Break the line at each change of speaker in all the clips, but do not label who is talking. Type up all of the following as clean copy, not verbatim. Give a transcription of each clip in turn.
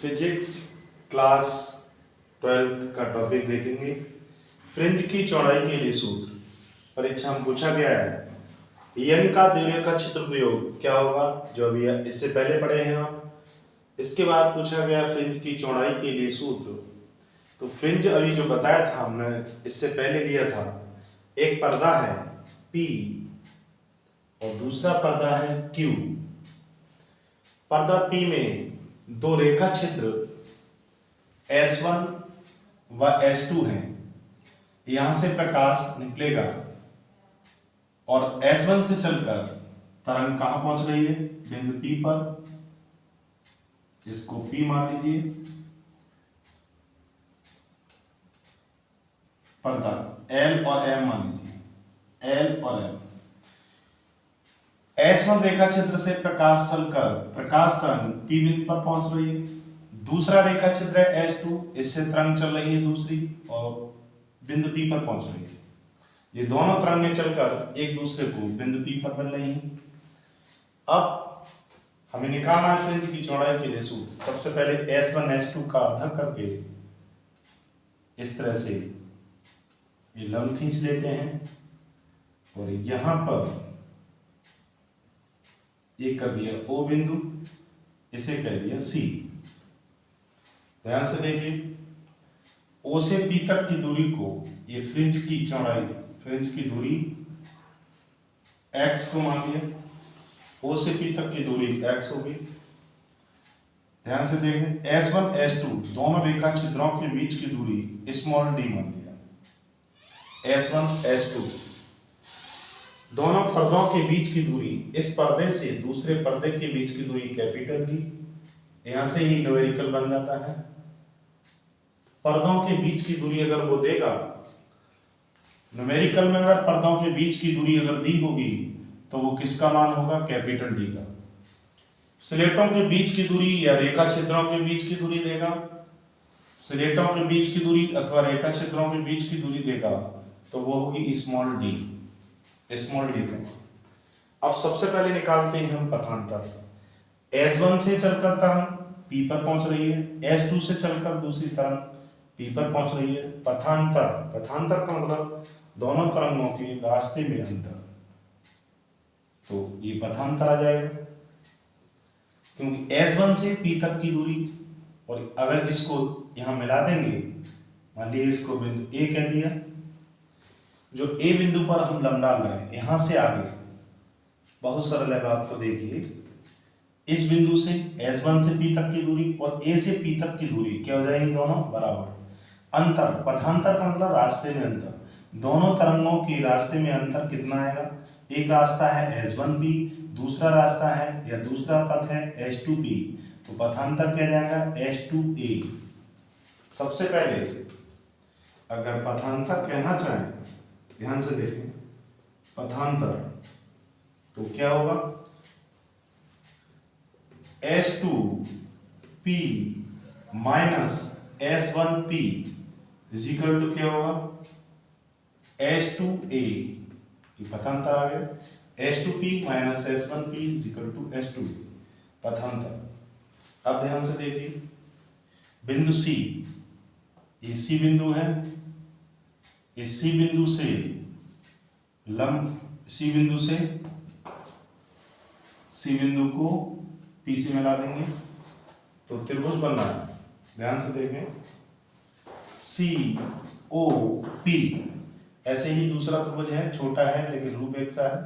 Physics class 12th का topic देखेंगे। Fringe की चौड़ाई के लिए सूत्र। परीक्षा में पूछा गया है यंग का द्विरेखा का क्षेत्र प्रयोग क्या होगा, जो अभी इससे पहले पढ़े हैं हम। इसके बाद पूछा गया फ्रिंज की चौड़ाई के लिए सूत्र। तो फ्रिंज अभी जो बताया था हमने इससे पहले लिया था, एक पर्दा है P और दूसरा पर्दा है Q। पर्दा P में दो रेखा छिद्र S1 व S2 हैं। यहां से प्रकाश निकलेगा और S1 से चलकर तरंग कहां पहुंच रही है, बिंदु P पर। इसको P मान लीजिए। पर्दा L और M मान लीजिए, L और M। S1 रेखा क्षेत्र से प्रकाश चलकर प्रकाश तरंग P बिंदु पर पहुंच रही है। दूसरा रेखा क्षेत्र है S2, इससे तरंग चल रही है दूसरी और बिंदु P पर पहुंच रही है। ये दोनों तरंगें चलकर एक दूसरे को बिंदु P पर मिल रही हैं। अब हमें निकालना है फ्रिंज की चौड़ाई के लिए सूत्र। सबसे पहले S1 S2 का अर्धक करके इस तरह से ये लंब खींच लेते हैं और यहां पर ये कर दिया O बिंदु, इसे कह दिया C। ध्यान से देखिए, O से P तक की दूरी को, ये फ्रिंज की चौड़ाई, फ्रिंज की दूरी x को मान लिया। O से P तक की दूरी x होगी। ध्यान से देखें, S1 S2 दोनों रेखा छिद्रों के बीच की दूरी स्मॉल d मान लिया। S1 S2 दोनों पर्दों के बीच की दूरी, इस पर्दे से दूसरे पर्दे के बीच की दूरी कैपिटल डी। यहां से ही न्यूमेरिकल बन जाता है। पर्दों के बीच की दूरी अगर वो देगा, न्यूमेरिकल में अगर पर्दों के बीच की दूरी अगर दी होगी तो वो किसका मान होगा, कैपिटल डी का। स्लेटों के बीच की दूरी या रेखा छिद्रों के बीच की दूरी देगा, स्लेटों के बीच की दूरी अथवा रेखा छिद्रों के बीच की दूरी देगा तो वो होगी स्मॉल डी, स्मॉल डी का। अब सबसे पहले निकालते हैं हम पथांतर। S1 से चलकर तरंग P पर पहुंच रही है, S2 से चलकर दूसरी तरंग P पर पहुंच रही है। पथांतर, पथांतर का मतलब दोनों तरंगों के रास्ते में अंतर, तो ये पथांतर आ जाएगा। क्योंकि S1 से P तक की दूरी, और अगर इसको यहां मिला देंगे, मान लीजिए इसको बिंदु A कह दिया, जो A बिंदु पर हम लंब डाल रहे हैं, यहां से आगे बहुत सरल है। बात को देखिए, इस बिंदु से S1 से P तक की दूरी और A से P तक की दूरी क्या हो जाएगी, दोनों बराबर। अंतर, पथांतर का मतलब रास्ते में अंतर। दोनों तरंगों के रास्ते में अंतर कितना आएगा, एक रास्ता है S1P, दूसरा रास्ता है या दूसरा पथ है S2P, तो पथांतर क्या जाएगा, S2A। सबसे पहले अगर पथांतर कहना चाहें, ध्यान से देखें, पथांतर तो क्या होगा, S2P minus S1P is equal to क्या होगा, S2A। ये पथांतर आ गया। S2P minus S1P is equal to S2A, पथांतर। अब ध्यान से देखिए, बिंदु C, ये C बिंदु है, इस C बिंदु से लंब, C बिंदु से C बिंदु को P से मिला देंगे तो त्रिभुज बन रहा है। ध्यान से देखें, COP, ऐसे ही दूसरा त्रिभुज है, छोटा है लेकिन रूप एक सा है।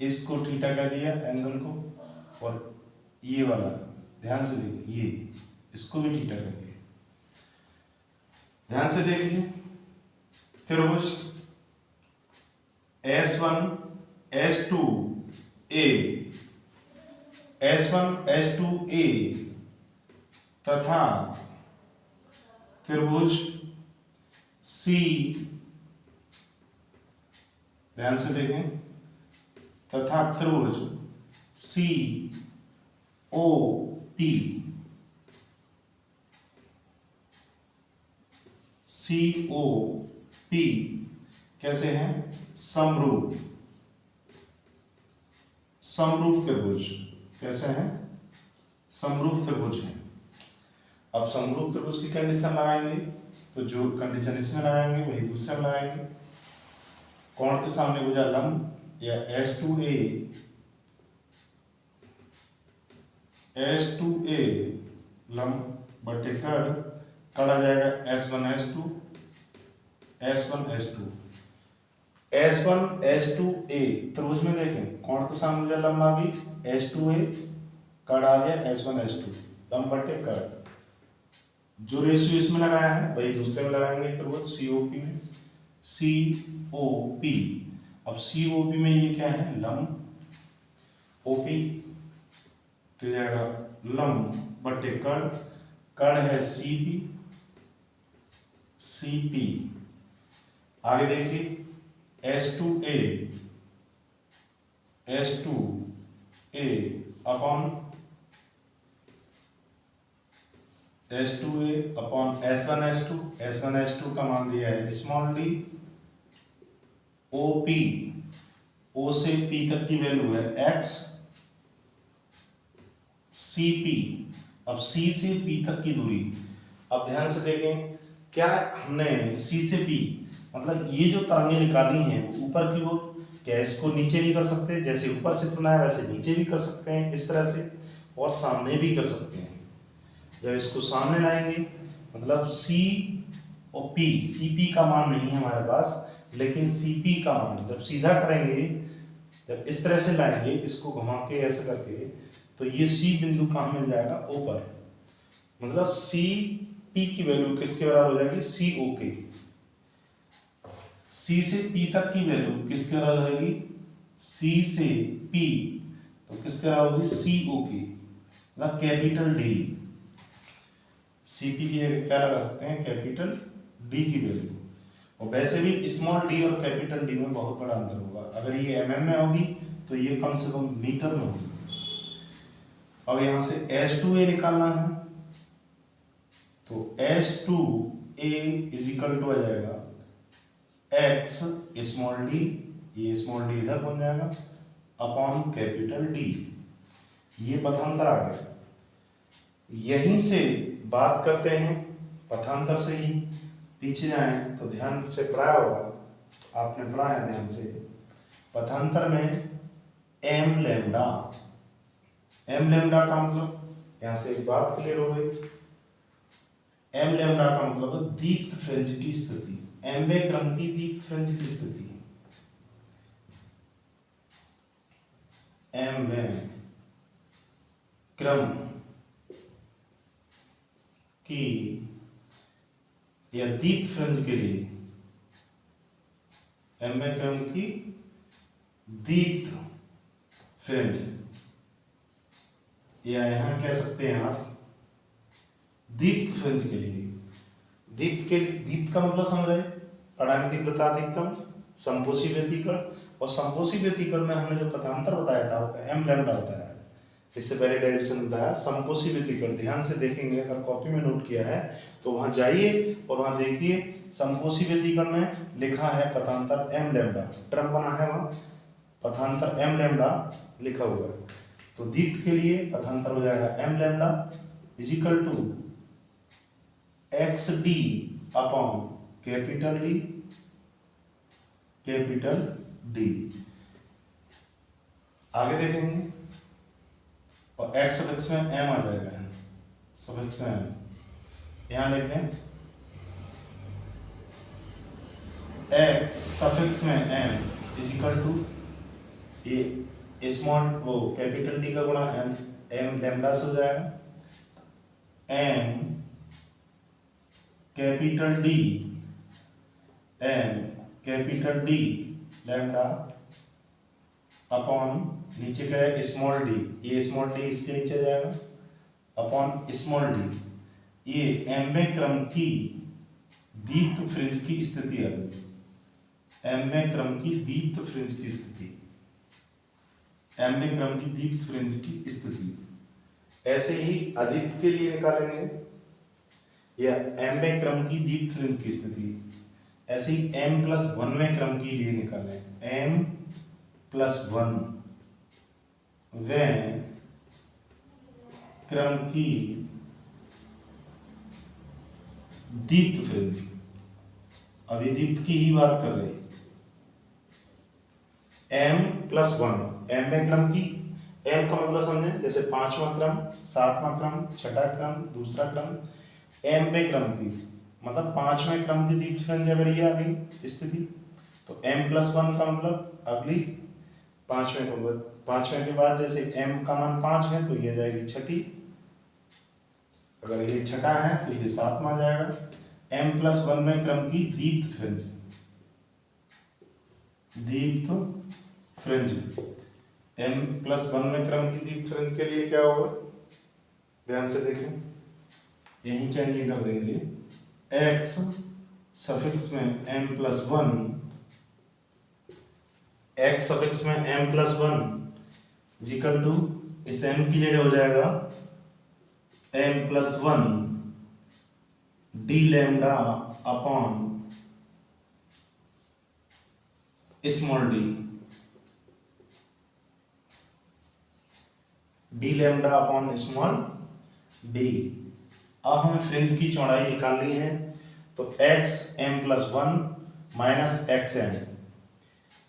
इसको थीटा कह दिया एंगल को, और ये वाला ध्यान से देखिए, ये इसको भी थीटा कह दिया। ध्यान से देखिए, त्रिभुज S1 S2A, S1 S2A तथा त्रिभुज C, ध्यान से देखें, तथा त्रिभुज COP, COP कैसे हैं, समरूप, समरूप त्रिभुज। कैसे हैं, समरूप त्रिभुज हैं। अब समरूप त्रिभुज की कंडीशन लगाएंगे, तो जो कंडीशन इसमें लगाएंगे वही दूसरे में लगाएंगे। कोण के सामने भुजा लंब या S2A लंब बटे कर्ण, कर्ण आ जाएगा S1 S2 S1 S2A त्रिभुज में देखें कोण के सामने भुजा लंब आ गई S2A, कर्ण आ गया S1 S2 लंब बटे कर्ण। जो रेशियो इसमें लगाया है वही दूसरे में लगाएंगे त्रिभुज COP में, COP। अब COP में ये क्या है लंब, OP तो जाएगा लंब बटे कर्ण, कर्ण है CP। आगे देखिए S2A अपॉन S1 S2 का मान दिया है स्मॉल d, OP O से P तक की वैल्यू है x, CP अब C से P तक की दूरी। अब ध्यान से देखें क्या हमने C से P मतलब ये जो तरंगें निकाली हैं ऊपर की ओर, क्या इसको नीचे नहीं कर सकते? जैसे ऊपर चित्र बनाया वैसे नीचे भी कर सकते हैं इस तरह से, और सामने भी कर सकते हैं। जब इसको सामने लाएंगे मतलब C और P, CP का मान नहीं है हमारे पास, लेकिन CP का मान जब सीधा करेंगे, जब इस तरह से लाएंगे इसको घुमा के ऐसे करके, तो ये C बिंदु कहाँ मिल जाएगा ऊपर, मतलब CP की वैल्यू किसके बराबर हो जाएगी CO के। C से P तक की वैल्यू किसके बराबर रहेगी C से P, तो किसके बराबर होगी CO की, मतलब कैपिटल D। CP की जगह क्या लगा सकते हैं कैपिटल D की वैल्यू। और वैसे भी स्मॉल d और कैपिटल D में बहुत बड़ा अंतर होगा, अगर ये mm में होगी तो ये कम से कम मीटर में होगी। अब यहाँ से S2A निकालना है, तो S2A इज इक्वल टू आ जाएगा x स्मॉल d, ये स्मॉल d इधर बन जाएगा अपॉन कैपिटल D, ये पथांतर आ गया। यहीं से बात करते हैं पथांतर से ही, पीछे जाएं तो ध्यान से पढ़ा होगा, आपने पढ़ा है ध्यान से, पथांतर में m लैम्डा का मतलब, यहां से एक बात क्लियर हो गई, m लैम्डा का मतलब दीप्त फ्रिंज की स्थिति, mवें क्रम की दीप्त फ्रिंज की स्थिति, mवें क्रम की या दीप्त फ्रिंज के लिए, mवें क्रम की दीप्त फ्रिंज, या यहां कह सकते हैं आप दीप्त फ्रिंज के लिए, दीप्त का मतलब समझ रहे, पढ़ाई तीव्रता अधिकतम, संपोषी व्यतिकरण, और संपोषी व्यतिकरण में हमने जो पथांतर बताया था वो m लैम्डा बताया है, इससे पहले डेरिवेशन बताया संपोषी व्यतिकरण। ध्यान से देखेंगे, अगर कॉपी में नोट किया है तो वहां जाइए और वहां देखिए संपोषी व्यतिकरण में लिखा है पथांतर m लैम्डा, टर्म बना है वहां पथांतर m लैम्डा लिखा हुआ है। तो दीप्त के लिए पथांतर हो जाएगा m lambda is equal to x d upon capital D. आगे देखेंगे और x सफिक्स में m आ जाएगा, सफिक्स में m, यहां लिख दें x सफिक्स में m इज इक्वल टू ये स्मॉल वो कैपिटल D का गुणा m लैम्डा से हो जाएगा, m capital D lambda upon नीचे क्या है स्मॉल d, ये स्मॉल d इसके नीचे जाएगा अपॉन स्मॉल d, ये mवें क्रम की दीप्त फ्रिंज की स्थिति है, mवें क्रम की दीप्त फ्रिंज की स्थिति, mवें क्रम की दीप्त फ्रिंज की स्थिति। ऐसे ही अधिक के लिए निकालेंगे या mवें क्रम की दीप्त फ्रिंज की स्थिति, ऐसे ही m+1वें क्रम के लिए निकालें, m+1 वें क्रम की दीप्त फ्रिंज, अभी दीप्त की ही बात कर रही। m+1, m में क्रम की, m का मतलब समझे जैसे 5वां क्रम, 7वां क्रम, 6ठा क्रम, दूसरा क्रम, m क्रम की मतलब 5वें क्रम की दीप्त फ्रिंज अगर ये आ गई स्थिति तो m+1 का मतलब अगली 5वें के बाद जैसे m का मान 5 है तो ये जाएगी छठी, अगर ये छठा है तो ये 7वां जाएगा। m+1वें क्रम की दीप्त फ्रिंज, दीप्त फ्रिंज, m+1वें क्रम की दीप्त फ्रिंज के लिए क्या होगा, ध्यान से देखें, यही चेंजिंग कर देंगे, x सफिक्स में m+1, x सफिक्स में m+1 इक्वल टू इस m की जगह हो जाएगा m+1 d lambda upon small d lambda upon small d। अब हमें फ्रिंज की चौड़ाई निकालनी है तो x m+1 minus xm,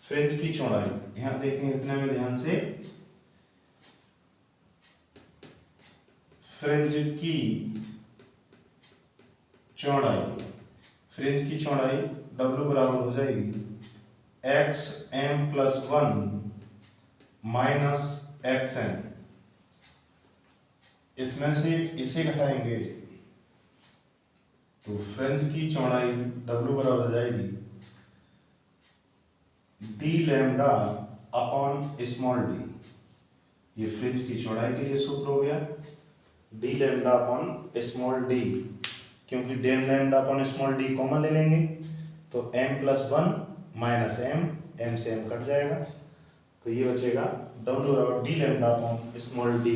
fringe की चौड़ाई यहां देखेंगे इतने में ध्यान से, फ्रिंज की चौड़ाई, फ्रिंज की चौड़ाई W बराबर हो जाएगी x m+1 माइनस xm, इसमें से इसे घटाएंगे तो फ्रिंज की चौड़ाई W बराबर हो जाएगी d lambda upon small d, ये फ्रिंज की चौड़ाई के लिए सूत्र हो गया, d lambda upon small d, क्योंकि d lambda upon small d common ले लेंगे तो m+1 माइनस m से m कट जाएगा तो ये बचेगा W बराबर d lambda upon small d।